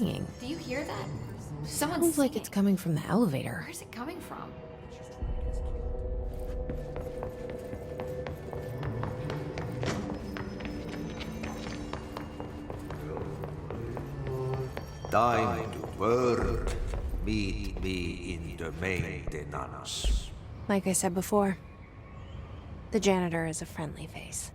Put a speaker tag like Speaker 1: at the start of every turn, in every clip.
Speaker 1: banging.
Speaker 2: Do you hear that? Someone's
Speaker 1: Sounds like
Speaker 2: singing.
Speaker 1: it's coming from the elevator.
Speaker 2: Where's it coming from?
Speaker 3: Time to work. Meet me in the maintenance.
Speaker 1: Like I said before, the janitor is a friendly face.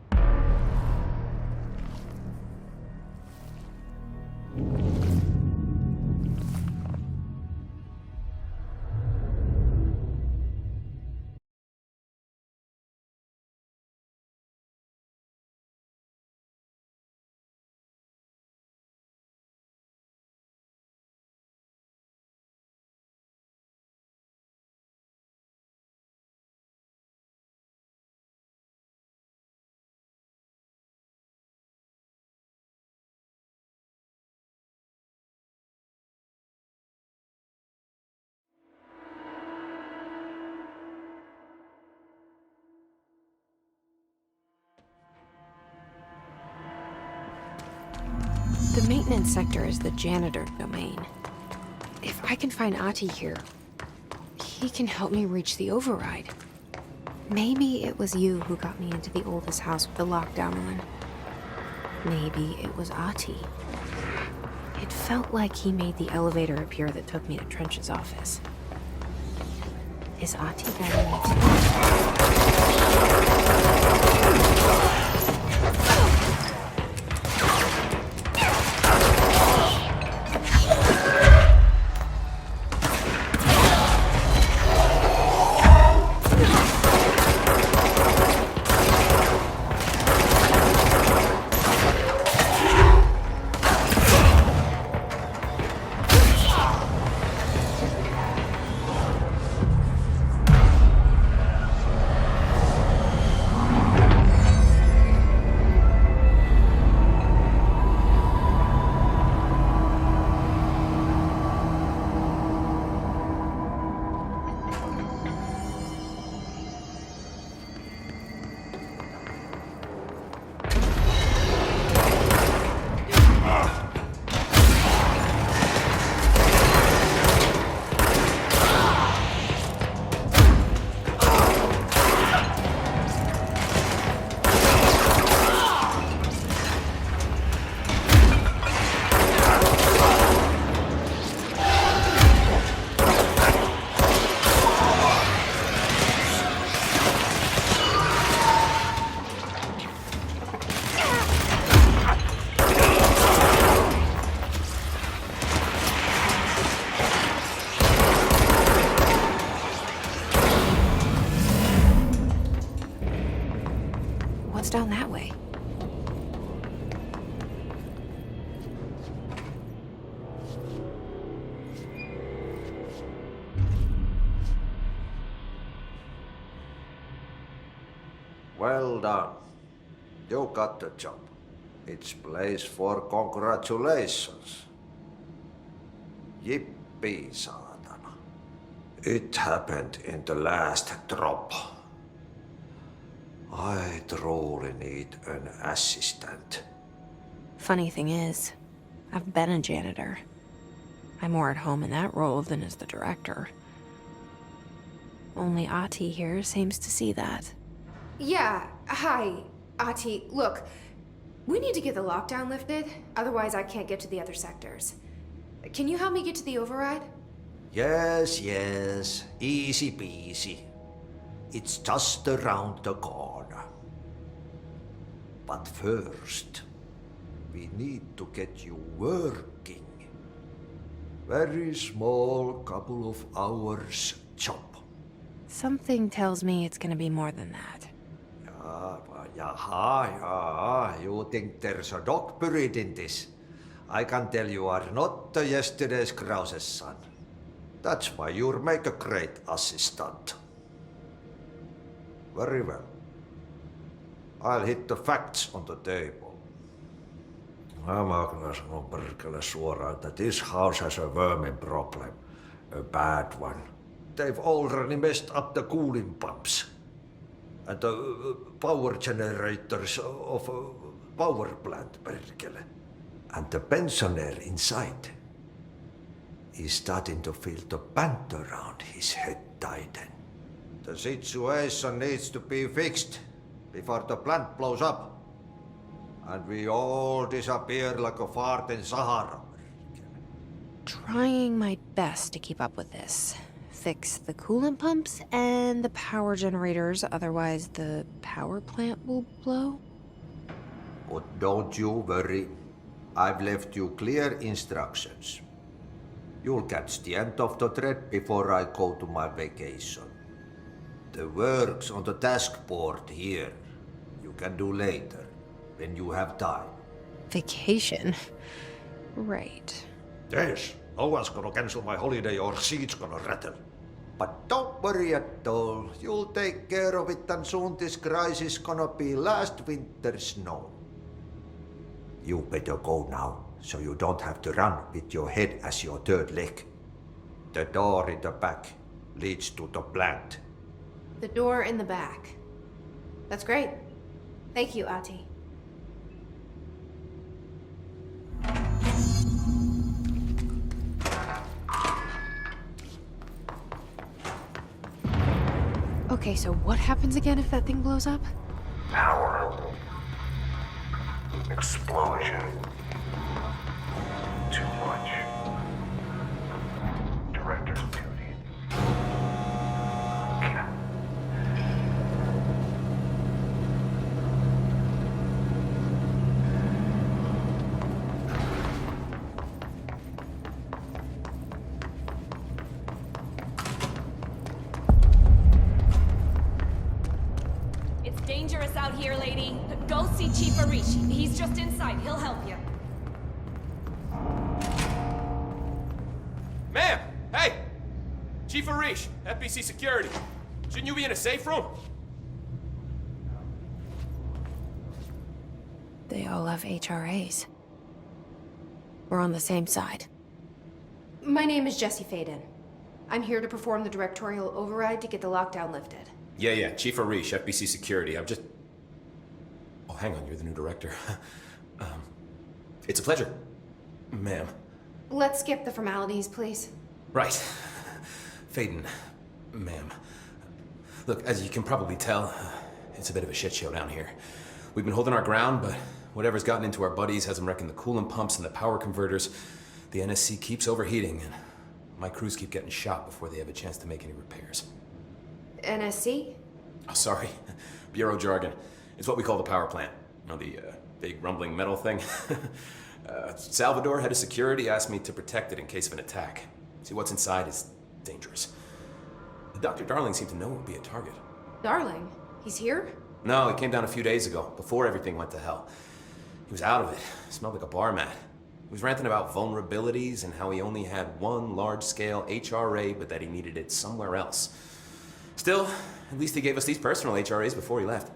Speaker 1: The maintenance sector is the janitor domain. If I can find Ahti here, he can help me reach the override. Maybe it was you who got me into the oldest house with the lockdown on. Maybe it was Ahti. It felt like he made the elevator appear that took me to Trench's office. Is Ahti guiding me What's down that way?
Speaker 3: Well done. You got the job. It's place for congratulations. Yippee, saatana. It happened in the last drop. I truly need an assistant.
Speaker 1: Funny thing is, I've been a janitor. I'm more at home in that role than as the director. Only Ahti here seems to see that.
Speaker 2: Yeah, hi, Ahti. Look, we need to get the lockdown lifted, otherwise I can't get to the other sectors. Can you help me get to the override?
Speaker 3: Yes, easy peasy. It's just around the corner. But first, we need to get you working. Very small, couple of hours job.
Speaker 1: Something tells me it's gonna be more than that.
Speaker 3: Yeah, you think there's a dog buried in this? I can tell you are not the yesterday's Krause's son. That's why you'll make a great assistant. Very well. I'll hit the facts on the table. Mä kyllä sanon perkele suoraan, että this house has a vermin problem. A bad one. They've already messed up the cooling pumps. And the power generators of a power plant, perkele. And the pensioner inside is starting to feel the band around his head tighten. The situation needs to be fixed before the plant blows up. And we all disappear like a fart in Sahara.
Speaker 1: Trying my best to keep up with this. Fix the coolant pumps and the power generators, otherwise the power plant will blow.
Speaker 3: But don't you worry. I've left you clear instructions. You'll catch the end of the thread before I go to my vacation. The work's on the task board here. You can do later, when you have time.
Speaker 1: Vacation? Right.
Speaker 3: Yes, no one's gonna cancel my holiday or seat's gonna rattle. But don't worry at all. You'll take care of it and soon this crisis gonna be last winter's snow. You better go now, so you don't have to run with your head as your third leg. The door in the back leads to the plant.
Speaker 2: The door in the back. That's great. Thank you, Ati.
Speaker 1: Okay, so what happens again if that thing blows up?
Speaker 4: Power. Explosion. Too much. Director's duty.
Speaker 5: It's dangerous out here, lady. Go see Chief Arishi. He's just inside. He'll help you.
Speaker 6: Ma'am! Hey! Chief Arish, FBC Security. Shouldn't you be in a safe room?
Speaker 1: They all have HRAs. We're on the same side.
Speaker 2: My name is Jesse Faden. I'm here to perform the directorial override to get the lockdown lifted.
Speaker 6: Yeah, Chief Arish, FBC Security. I'm just... Oh, hang on, you're the new director. It's a pleasure, ma'am.
Speaker 2: Let's skip the formalities, please.
Speaker 6: Right. Faden, ma'am. Look, as you can probably tell, it's a bit of a shit show down here. We've been holding our ground, but whatever's gotten into our buddies has them wrecking the coolant pumps and the power converters. The NSC keeps overheating, and my crews keep getting shot before they have a chance to make any repairs.
Speaker 2: NSC?
Speaker 6: Oh, sorry. Bureau jargon. It's what we call the power plant. You know, the big rumbling metal thing? Salvador, head of security, asked me to protect it in case of an attack. See, what's inside is dangerous. Dr. Darling seemed to know it would be a target.
Speaker 2: Darling? He's here?
Speaker 6: No, he came down a few days ago, before everything went to hell. He was out of it. Smelled like a bar mat. He was ranting about vulnerabilities and how he only had one large-scale HRA, but that he needed it somewhere else. Still, at least he gave us these personal HRAs before he left.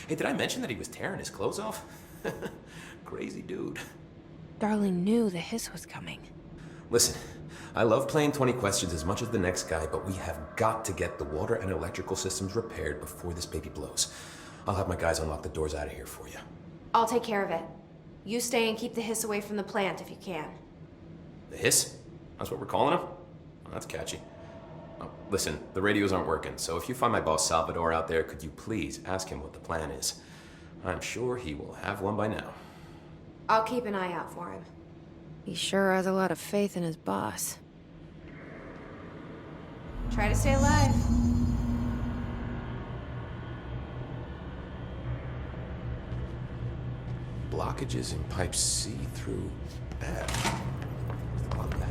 Speaker 6: Hey, did I mention that he was tearing his clothes off? Crazy dude.
Speaker 1: Darling knew the hiss was coming.
Speaker 6: Listen, I love playing 20 questions as much as the next guy, but we have got to get the water and electrical systems repaired before this baby blows. I'll have my guys unlock the doors out of here for you.
Speaker 2: I'll take care of it. You stay and keep the hiss away from the plant if you can.
Speaker 6: The hiss? That's what we're calling him? Oh, that's catchy. Oh, listen, the radios aren't working, so if you find my boss Salvador out there, could you please ask him what the plan is? I'm sure he will have one by now.
Speaker 2: I'll keep an eye out for him.
Speaker 1: He sure has a lot of faith in his boss.
Speaker 2: Try to stay alive.
Speaker 6: Blockages in pipe C through F. Where's the block back?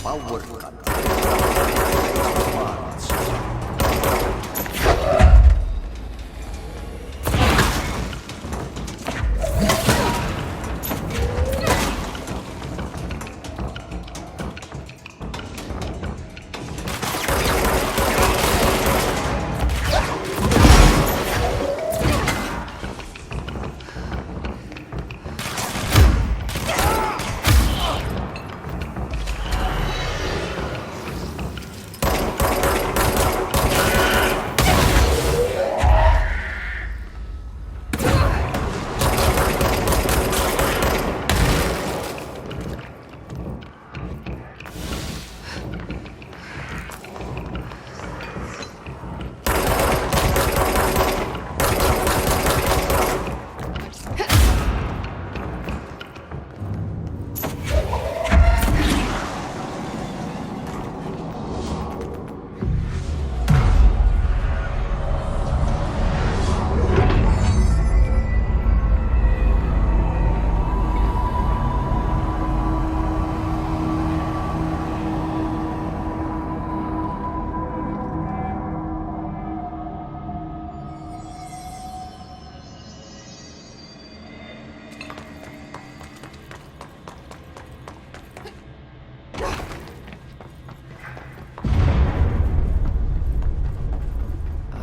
Speaker 3: power cut.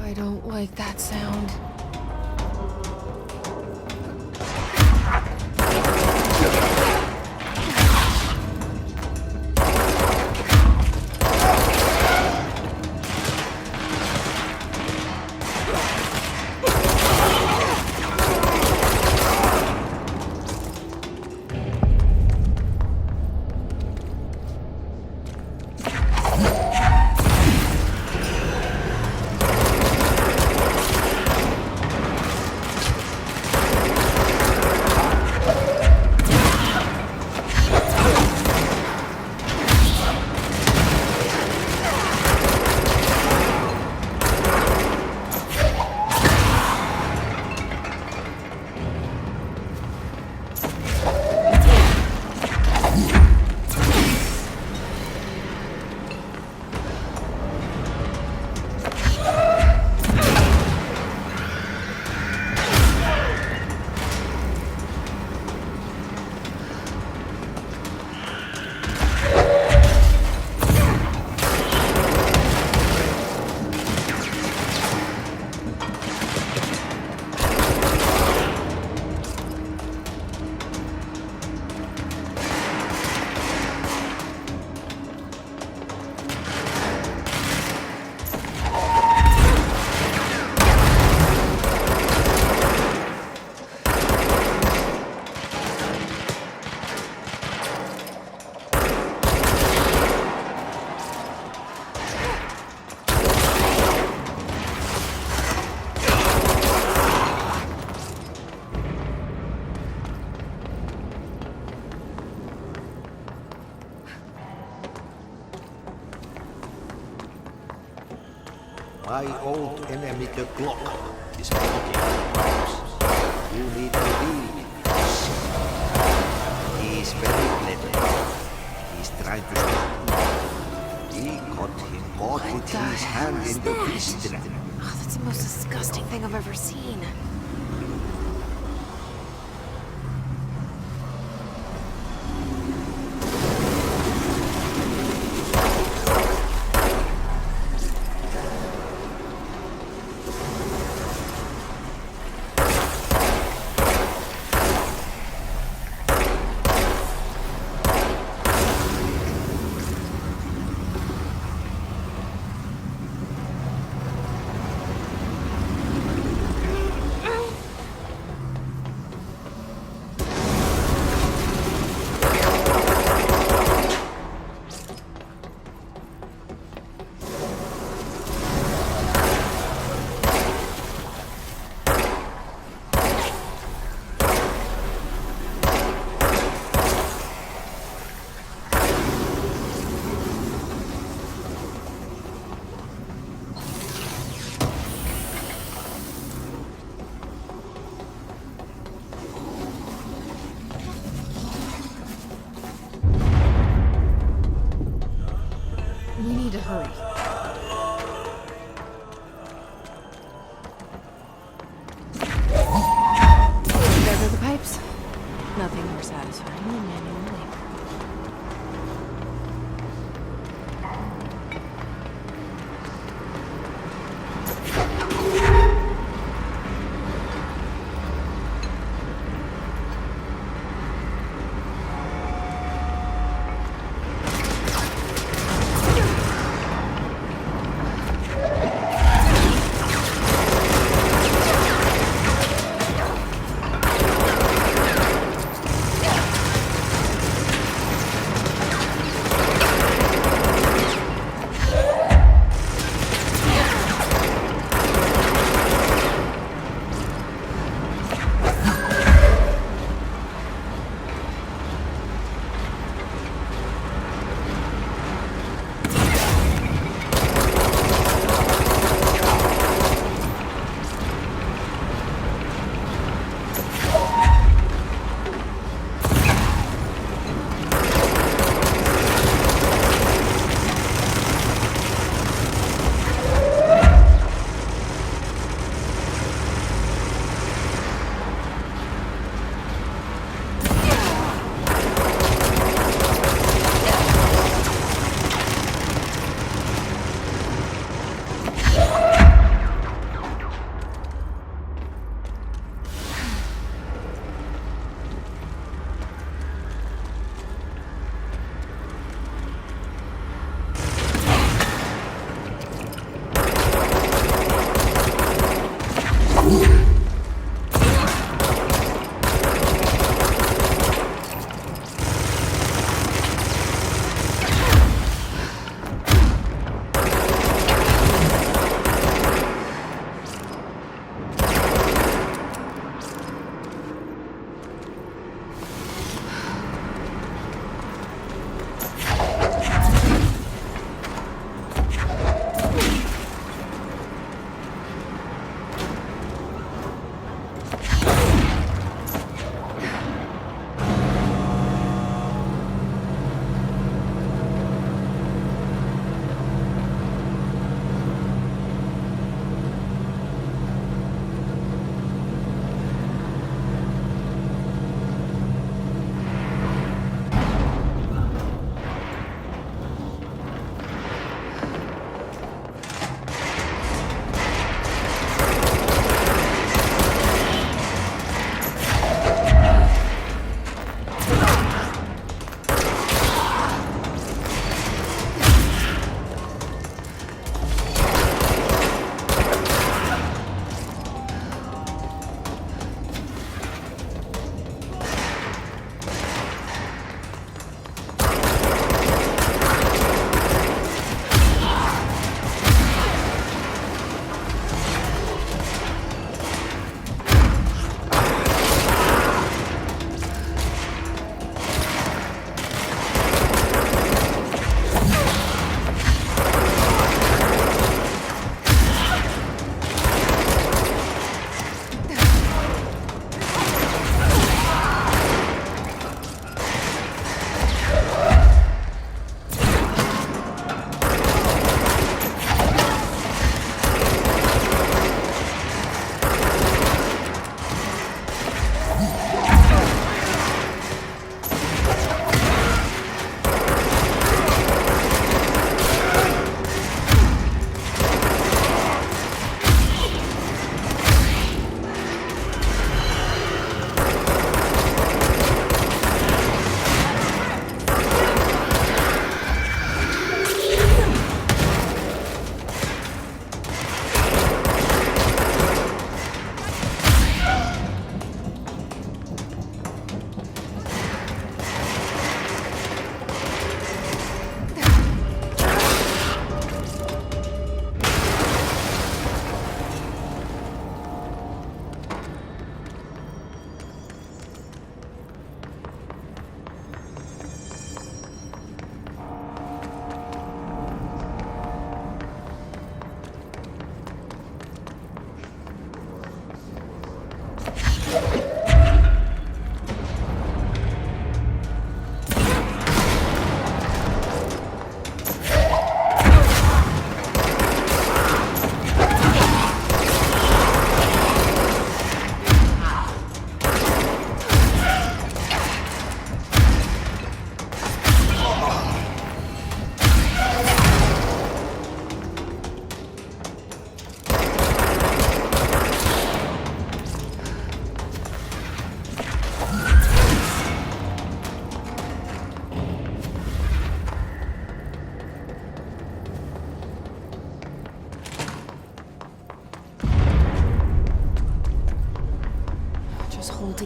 Speaker 1: I don't like that sound.
Speaker 3: My old enemy, the clock, is blocking the pipes. You need to leave. He's very clever. He's trying to stop you. He caught him caught with his hand in the beast trap.
Speaker 1: Oh, that's the most disgusting thing I've ever seen. need to hurry. There go the pipes. Nothing more satisfying than manual labor.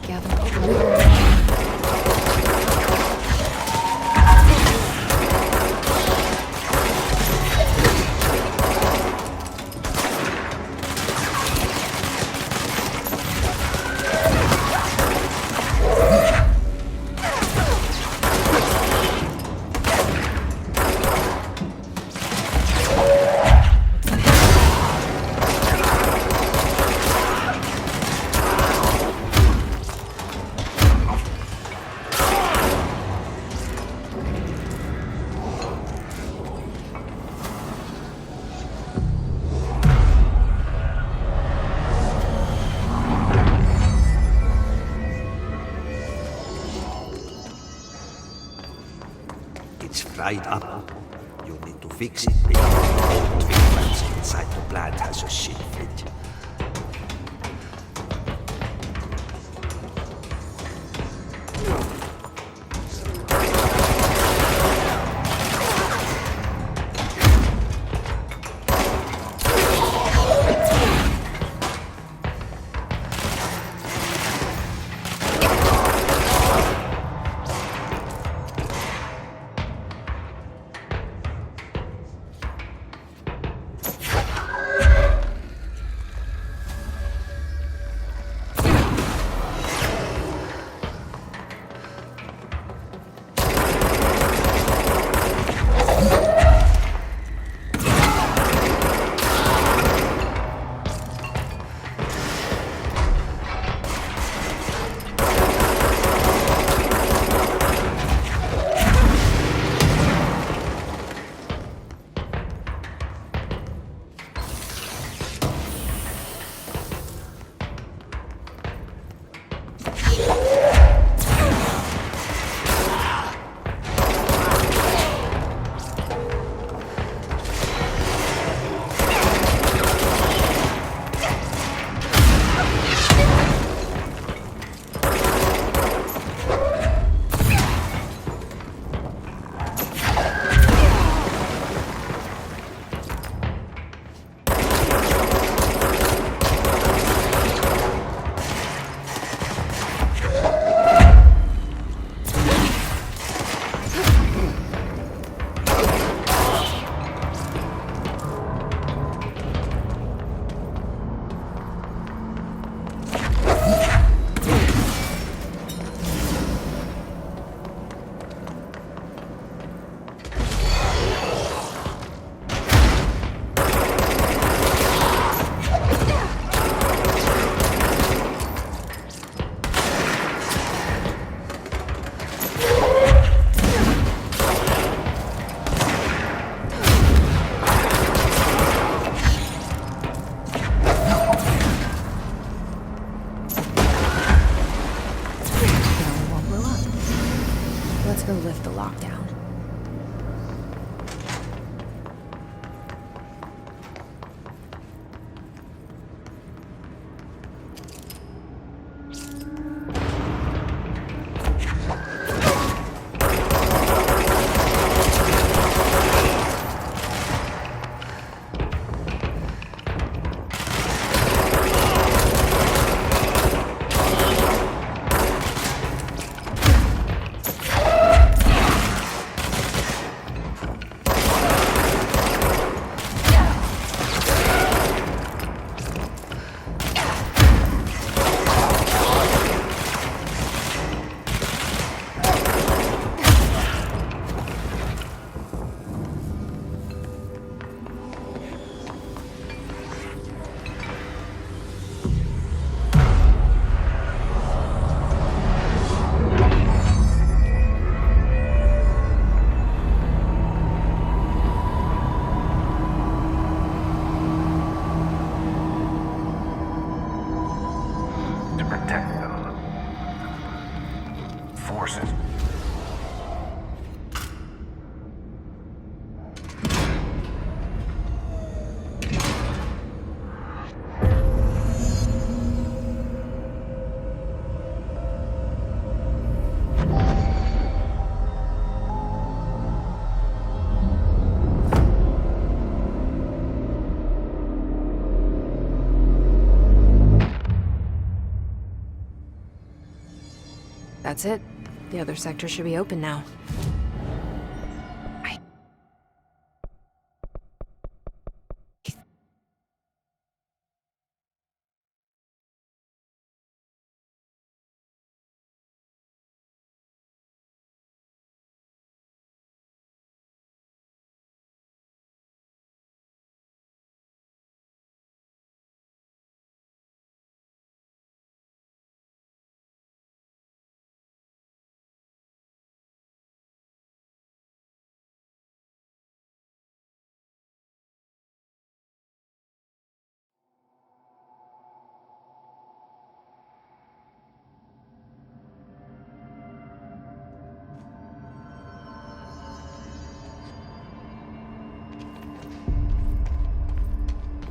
Speaker 1: together.
Speaker 3: It's fried up. You need to fix it before the old twin flames inside the plant has a shit fit. Let's go lift the lockdown.
Speaker 1: That's it. The other sector should be open now.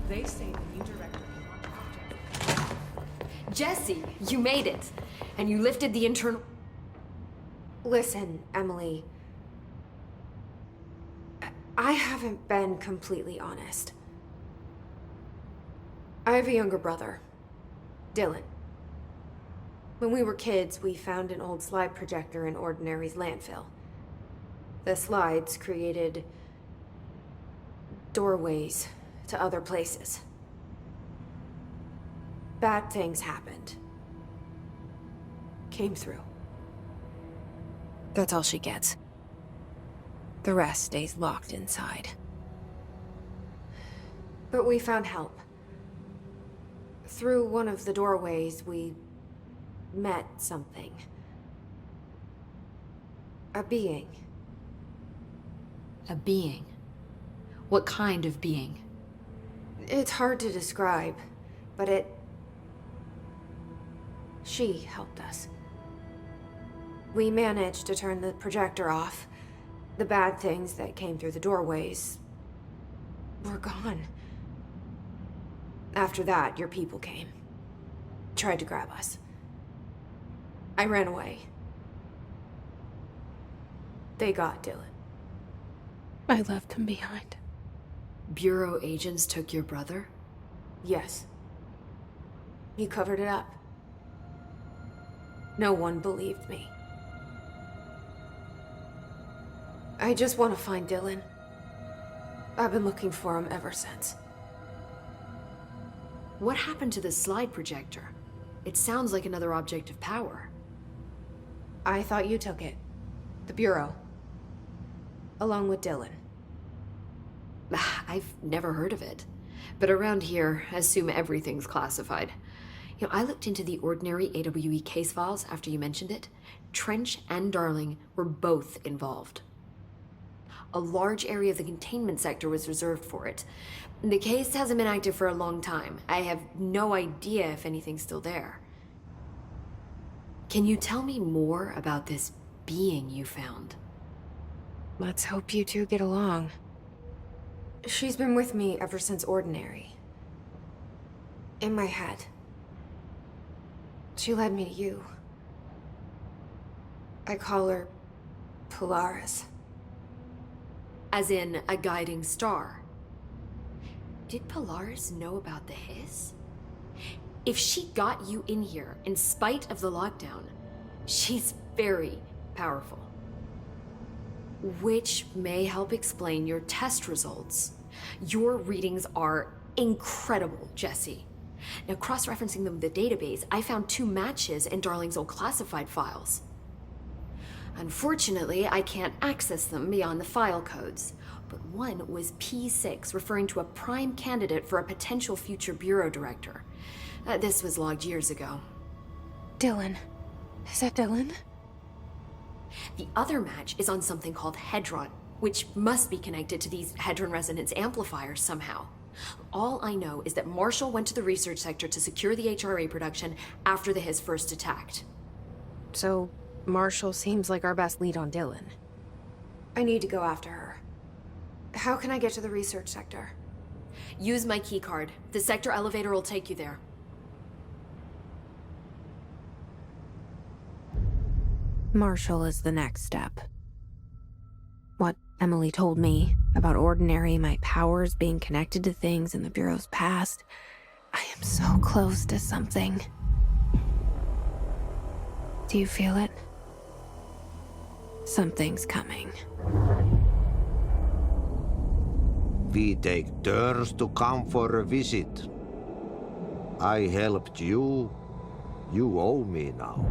Speaker 5: They say the new director can launch projects.
Speaker 7: Jesse, you made it. And you lifted the internal...
Speaker 2: Listen, Emily. I haven't been completely honest. I have a younger brother, Dylan. When we were kids, we found an old slide projector in Ordinary's landfill. The slides created doorways to other places. Bad things happened. Came through.
Speaker 1: That's all she gets. The rest stays locked inside.
Speaker 2: But we found help. Through one of the doorways, we met something. A being.
Speaker 7: A being? What kind of being?
Speaker 2: It's hard to describe, but she helped us. We managed to turn the projector off. The bad things that came through the doorways were gone. After that, your people came. Tried to grab us. I ran away. They got Dylan.
Speaker 1: I left him behind.
Speaker 7: Bureau agents took your brother?
Speaker 2: Yes. You covered it up. No one believed me. I just want to find Dylan. I've been looking for him ever since.
Speaker 7: What happened to the slide projector? It sounds like another object of power.
Speaker 2: I thought you took it. The Bureau. Along with Dylan.
Speaker 7: I've never heard of it. But around here, I assume everything's classified. You know, I looked into the Ordinary AWE case files after you mentioned it. Trench and Darling were both involved. A large area of the containment sector was reserved for it. The case hasn't been active for a long time. I have no idea if anything's still there. Can you tell me more about this being you found?
Speaker 1: Let's hope you two get along.
Speaker 2: She's been with me ever since Ordinary. In my head. She led me to you. I call her Polaris.
Speaker 7: As in a guiding star. Did Polaris know about the hiss? If she got you in here in spite of the lockdown, she's very powerful. Which may help explain your test results. Your readings are incredible, Jesse. Now, cross-referencing them with the database, I found 2 matches in Darling's old classified files. Unfortunately, I can't access them beyond the file codes, but one was P6, referring to a prime candidate for a potential future bureau director. This was logged years ago.
Speaker 1: Dylan. Is that Dylan?
Speaker 7: The other match is on something called Hedron, which must be connected to these Hedron resonance amplifiers somehow. All I know is that Marshall went to the research sector to secure the HRA production after the Hiss first attacked.
Speaker 1: So, Marshall seems like our best lead on Dylan.
Speaker 2: I need to go after her. How can I get to the research sector?
Speaker 7: Use my keycard. The sector elevator will take you there.
Speaker 1: Marshall is the next step. What Emily told me about Ordinary, my powers being connected to things in the Bureau's past, I am so close to something. Do you feel it? Something's coming.
Speaker 3: We take turns to come for a visit. I helped you. You owe me now.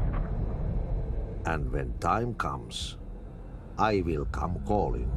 Speaker 3: And when time comes, I will come calling.